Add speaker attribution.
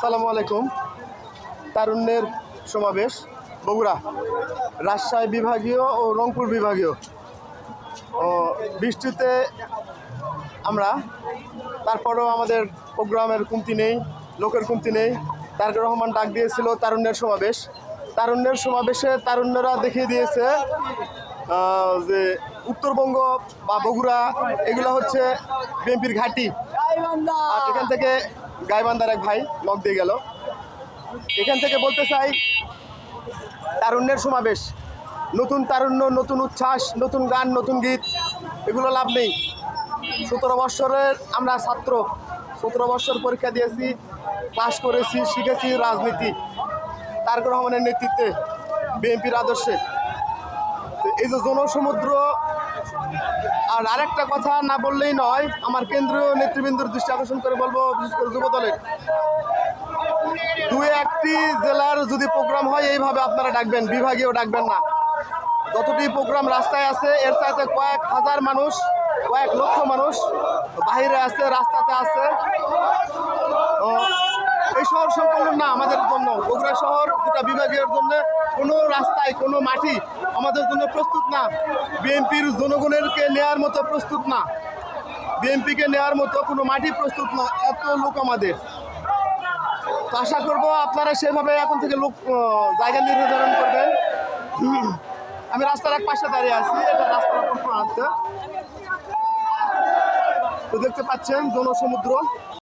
Speaker 1: আসসালামু আলাইকুম। তারুণ্যের সমাবেশ বগুড়া, রাজশাহী বিভাগীয় ও রংপুর বিভাগীয়। বৃষ্টিতে আমরা, তারপরেও আমাদের প্রোগ্রামের কমতি নেই, লোকের কমতি নেই। তারেক রহমান ডাক দিয়েছিল তারুণ্যের সমাবেশ। তারুণ্যের সমাবেশে তারুণ্যরা দেখিয়ে দিয়েছে যে উত্তরবঙ্গ বা বগুড়া এগুলো হচ্ছে বিএনপির ঘাঁটি। আর এখান থেকে গাইবান্ধার এক ভাই লক দিয়ে গেল। এখান থেকে বলতে চাই, তারুণ্যের সমাবেশ, নতুন তারুণ্য, নতুন উচ্ছ্বাস, নতুন গান, নতুন গীত, এগুলো লাভ নেই। 17 বৎসরের আমরা ছাত্র, 17 বৎসর পরীক্ষা দিয়েছি, ক্লাস করেছি, শিখেছি রাজনীতি তারেক রহমানের নেতৃত্বে, বিএনপির আদর্শে। এই যে জনসমুদ্র, আর আরেকটা কথা না বললেই নয়, আমার কেন্দ্রীয় নেতৃবৃন্দর দৃষ্টি আকর্ষণ করে বলবো, বিশেষ করে যুব দলের, 2-1টি জেলার যদি প্রোগ্রাম হয় এইভাবে আপনারা ডাকবেন, বিভাগীয় ডাকবেন না। যতটি প্রোগ্রাম রাস্তায় আছে এর সাথে কয়েক হাজার মানুষ, কয়েক লক্ষ মানুষ বাহিরে আছে, রাস্তাতে আছে। এই শহর সম্পূর্ণ না আমাদের জন্য, বগুড়া শহর গোটা বিভাগের জন্য কোনো রাস্তায়, কোনো মাটি আমাদের জন্য প্রস্তুত না। বিএনপির জনগণেরকে নেওয়ার মতো প্রস্তুত না, বিএনপিকে নেওয়ার মতো কোনো মাটি প্রস্তুত না, এত লোক আমাদের। তো আশা করবো আপনারা সেভাবে এখন থেকে লোক জায়গা নির্ধারণ করবেন। আমি রাস্তার এক পাশে দাঁড়িয়ে আছি, এটা রাস্তার অপর প্রান্তে। তো দেখতে পাচ্ছেন জনসমুদ্র।